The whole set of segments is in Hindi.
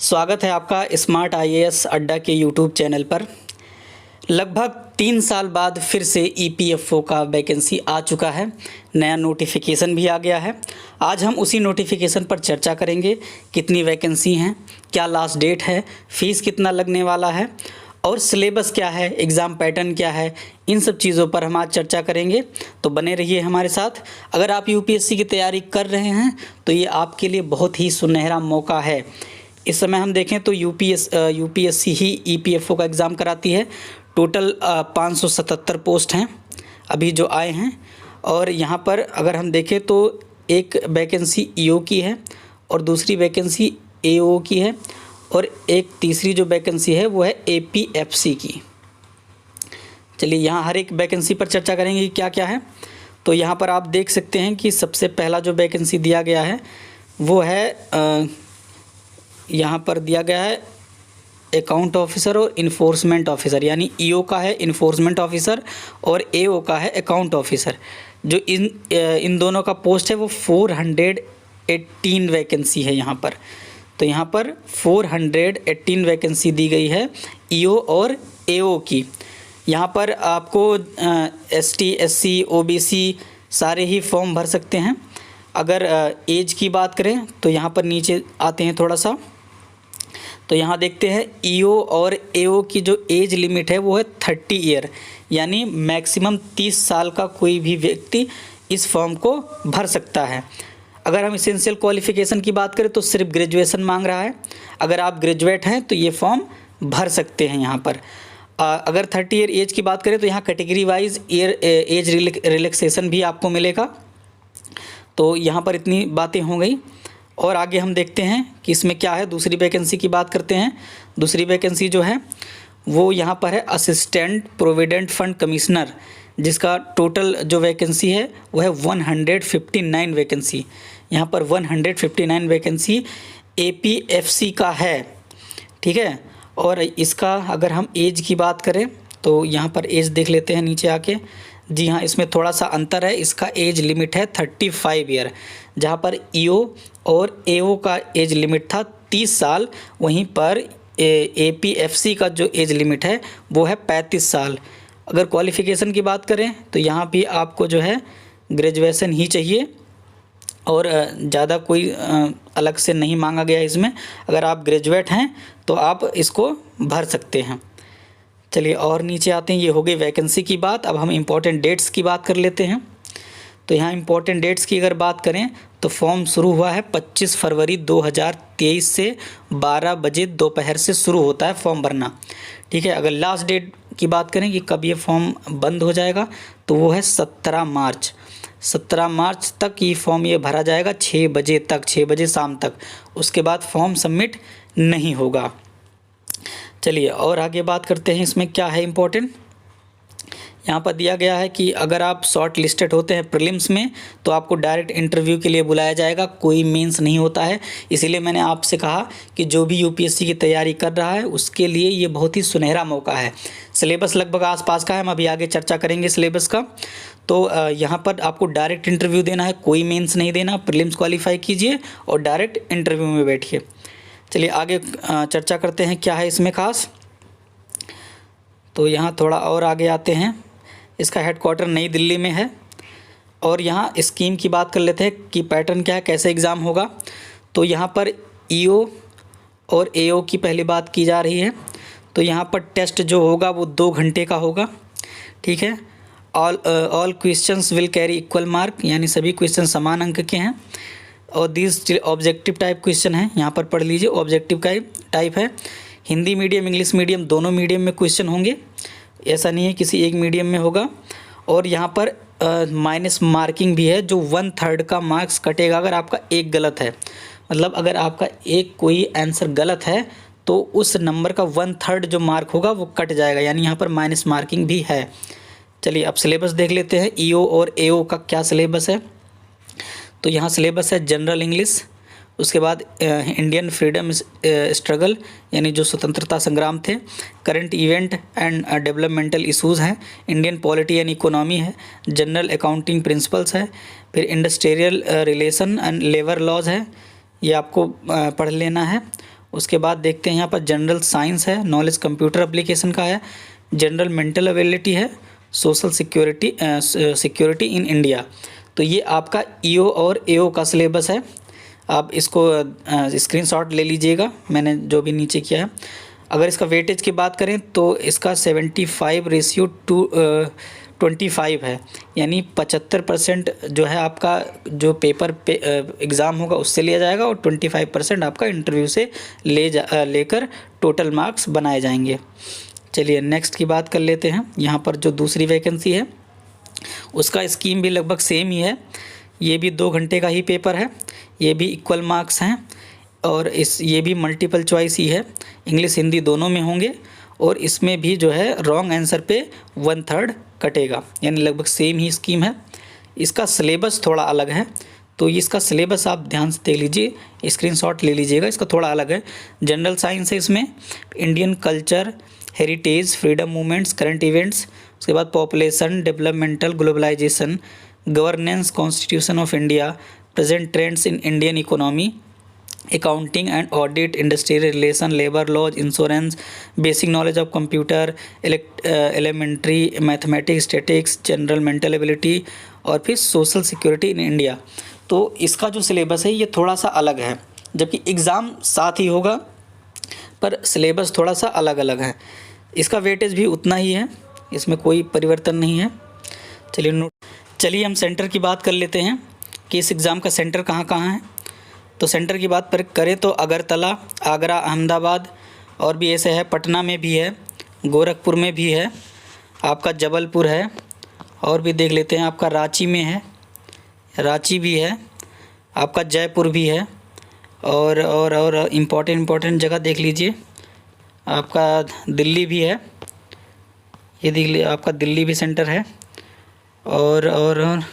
स्वागत है आपका स्मार्ट आईएएस अड्डा के यूट्यूब चैनल पर। लगभग 3 साल बाद फिर से ईपीएफओ का वैकेंसी आ चुका है, नया नोटिफिकेशन भी आ गया है। आज हम उसी नोटिफिकेशन पर चर्चा करेंगे, कितनी वैकेंसी हैं, क्या लास्ट डेट है, फ़ीस कितना लगने वाला है और सिलेबस क्या है, एग्ज़ाम पैटर्न क्या है, इन सब चीज़ों पर हम आज चर्चा करेंगे। तो बने रहिए हमारे साथ। अगर आप यूपीएससी की तैयारी कर रहे हैं तो ये आपके लिए बहुत ही सुनहरा मौका है। इस समय हम देखें तो यूपीएससी ही ईपीएफओ का एग्ज़ाम कराती है। टोटल 577 पोस्ट हैं अभी जो आए हैं, और यहाँ पर अगर हम देखें तो एक वैकेंसी ईओ की है और दूसरी वैकेंसी एओ की है, और एक तीसरी जो वैकेंसी है वो है एपीएफसी की। चलिए यहाँ हर एक वैकेंसी पर चर्चा करेंगे कि क्या क्या है। तो यहाँ पर आप देख सकते हैं कि सबसे पहला जो वैकेंसी दिया गया है वो है यहाँ पर दिया गया है अकाउंट ऑफिसर और इन्फोर्समेंट ऑफिसर, यानी ईओ का है इन्फोर्समेंट ऑफिसर और एओ का है अकाउंट ऑफिसर। जो इन दोनों का पोस्ट है वो 418 वैकेंसी है यहाँ पर। तो यहाँ पर 418 वैकेंसी दी गई है ईओ और एओ की। यहाँ पर आपको एसटी, एससी, ओबीसी सारे ही फॉर्म भर सकते हैं। अगर एज की बात करें तो यहाँ पर नीचे आते हैं थोड़ा सा, तो यहाँ देखते हैं ईओ और एओ की जो एज लिमिट है वो है 30 ईयर, यानी मैक्सिमम 30 साल का कोई भी व्यक्ति इस फॉर्म को भर सकता है। अगर हम इसेंशियल क्वालिफ़िकेशन की बात करें तो सिर्फ ग्रेजुएशन मांग रहा है। अगर आप ग्रेजुएट हैं तो ये फॉर्म भर सकते हैं यहाँ पर। अगर 30 ईयर एज की बात करें तो यहाँ कैटेगरी वाइज एज रिलैक्सेशन भी आपको मिलेगा। तो यहाँ पर इतनी बातें हो गई, और आगे हम देखते हैं कि इसमें क्या है। दूसरी वैकेंसी की बात करते हैं। दूसरी वैकेंसी जो है वो यहाँ पर है असिस्टेंट प्रोविडेंट फंड कमिश्नर, जिसका टोटल जो वैकेंसी है वो है 159 वैकेंसी। यहाँ पर 159 वैकेंसी एपीएफसी का है, ठीक है। और इसका अगर हम एज की बात करें तो यहाँ पर एज देख लेते हैं नीचे आके। जी हाँ, इसमें थोड़ा सा अंतर है। इसका एज लिमिट है 35 ईयर, जहाँ पर ईओ और एओ का एज लिमिट था 30 साल। वहीं पर एपीएफसी का जो एज लिमिट है वो है 35 साल। अगर क्वालिफ़िकेशन की बात करें तो यहाँ भी आपको जो है ग्रेजुएशन ही चाहिए, और ज़्यादा कोई अलग से नहीं मांगा गया इसमें। अगर आप ग्रेजुएट हैं तो आप इसको भर सकते हैं। चलिए और नीचे आते हैं। ये हो गई वैकेंसी की बात। अब हम इम्पोर्टेंट डेट्स की बात कर लेते हैं। तो यहाँ इम्पोर्टेंट डेट्स की अगर बात करें तो फॉर्म शुरू हुआ है 25 फरवरी 2023 से 12 बजे दोपहर से शुरू होता है फॉर्म भरना, ठीक है। अगर लास्ट डेट की बात करें कि कब ये फॉर्म बंद हो जाएगा तो वो है 17 मार्च। 17 मार्च तक ये फॉर्म ये भरा जाएगा 6 बजे तक, 6 बजे शाम तक। उसके बाद फॉर्म सबमिट नहीं होगा। चलिए और आगे बात करते हैं। इसमें क्या है इम्पोर्टेंट, यहाँ पर दिया गया है कि अगर आप शॉर्ट लिस्टेड होते हैं प्रीलिम्स में तो आपको डायरेक्ट इंटरव्यू के लिए बुलाया जाएगा, कोई मेंस नहीं होता है। इसीलिए मैंने आपसे कहा कि जो भी यूपीएससी की तैयारी कर रहा है उसके लिए ये बहुत ही सुनहरा मौका है। सिलेबस लगभग आसपास का है, हम अभी आगे चर्चा करेंगे सिलेबस का। तो यहाँ पर आपको डायरेक्ट इंटरव्यू देना है, कोई मेन्स नहीं देना। प्रीलिम्स क्वालिफाई कीजिए और डायरेक्ट इंटरव्यू में बैठिए। चलिए आगे चर्चा करते हैं क्या है इसमें खास। तो यहाँ थोड़ा और आगे आते हैं। इसका हेडक्वार्टर नई दिल्ली में है, और यहाँ स्कीम की बात कर लेते हैं कि पैटर्न क्या है, कैसे एग्ज़ाम होगा। तो यहाँ पर ईओ और एओ की पहली बात की जा रही है। तो यहाँ पर टेस्ट जो होगा वो 2 घंटे का होगा, ठीक है। All questions will carry equal mark, यानी सभी क्वेश्चन समान अंक के हैं। और दिस ऑब्जेक्टिव टाइप क्वेश्चन है, यहाँ पर पढ़ लीजिए। ऑब्जेक्टिव का टाइप है हिंदी मीडियम, इंग्लिश मीडियम, दोनों मीडियम में क्वेश्चन होंगे, ऐसा नहीं है किसी एक मीडियम में होगा। और यहाँ पर माइनस मार्किंग भी है, जो 1/3 का मार्क्स कटेगा अगर आपका एक गलत है। मतलब अगर आपका एक कोई आंसर गलत है तो उस नंबर का 1/3 जो मार्क होगा वो कट जाएगा, यानी यहाँ पर माइनस मार्किंग भी है। चलिए अब सिलेबस देख लेते हैं ईओ और एओ का क्या सिलेबस है। तो यहाँ सिलेबस है जनरल इंग्लिश, उसके बाद इंडियन फ्रीडम स्ट्रगल यानी जो स्वतंत्रता संग्राम थे, current event and developmental issues हैं, इंडियन पॉलिटी एंड इकोनॉमी है, जनरल अकाउंटिंग प्रिंसिपल्स है, फिर industrial relation and labour laws है, ये आपको पढ़ लेना है। उसके बाद देखते हैं यहाँ पर जनरल साइंस है, नॉलेज कंप्यूटर एप्लीकेशन का है, जनरल मेंटल एबिलिटी है, सोशल सिक्योरिटी इन इंडिया। तो ये आपका ईओ और एओ का सिलेबस है। आप इसको स्क्रीनशॉट ले लीजिएगा, मैंने जो भी नीचे किया है। अगर इसका वेटेज की बात करें तो इसका 75/25 है, यानी 75% जो है आपका जो पेपर पे एग्ज़ाम होगा उससे लिया जाएगा और 25% आपका इंटरव्यू से लेकर टोटल मार्क्स बनाए जाएंगे। चलिए नेक्स्ट की बात कर लेते हैं। यहाँ पर जो दूसरी वैकेंसी है उसका स्कीम भी लगभग सेम ही है। ये भी 2 घंटे का ही पेपर है, ये भी इक्वल मार्क्स हैं और ये भी मल्टीपल चॉइस ही है, इंग्लिश हिंदी दोनों में होंगे। और इसमें भी जो है रॉन्ग आंसर पे 1/3 कटेगा, यानी लगभग सेम ही स्कीम है। इसका सिलेबस थोड़ा अलग है, तो इसका सिलेबस आप ध्यान से देख लीजिए, स्क्रीनशॉट ले लीजिएगा। इसका थोड़ा अलग है। जनरल साइंस है इसमें, Indian culture, heritage, freedom movements, current events, उसके बाद population, developmental, globalisation, governance, constitution of India, present trends in Indian economy, accounting and audit, industrial relation, labour laws, insurance, basic knowledge of computer, elementary mathematics, statics, general mental ability और फिर सोशल सिक्योरिटी इन इंडिया। तो इसका जो सिलेबस है ये थोड़ा सा अलग है, जबकि एग्ज़ाम साथ ही होगा पर सिलेबस थोड़ा सा अलग अलग है। इसका वेटेज भी उतना ही है, इसमें कोई परिवर्तन नहीं है। चलिए हम सेंटर की बात कर लेते हैं कि इस एग्ज़ाम का सेंटर कहाँ कहाँ है। तो सेंटर की बात पर करें तो अगरतला, आगरा, अहमदाबाद और भी ऐसे है, पटना में भी है, गोरखपुर में भी है, आपका जबलपुर है और भी देख लेते हैं, आपका रांची में है, रांची भी है, आपका जयपुर भी है और इम्पोर्टेंट जगह देख लीजिए, आपका दिल्ली भी है, ये देख लीजिए आपका दिल्ली भी सेंटर है और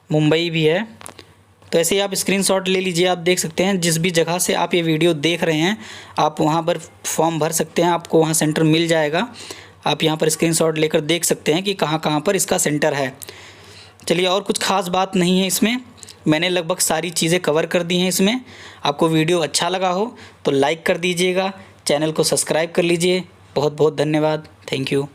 मुंबई भी है। तो ऐसे ही आप स्क्रीनशॉट ले लीजिए, आप देख सकते हैं जिस भी जगह से आप ये वीडियो देख रहे हैं आप वहाँ पर फॉर्म भर सकते हैं, आपको वहाँ सेंटर मिल जाएगा। आप यहाँ पर स्क्रीनशॉट लेकर देख सकते हैं कि कहाँ कहाँ पर इसका सेंटर है। चलिए और कुछ ख़ास बात नहीं है इसमें, मैंने लगभग सारी चीज़ें कवर कर दी हैं इसमें। आपको वीडियो अच्छा लगा हो तो लाइक कर दीजिएगा, चैनल को सब्सक्राइब कर लीजिए। बहुत बहुत धन्यवाद, थैंक यू।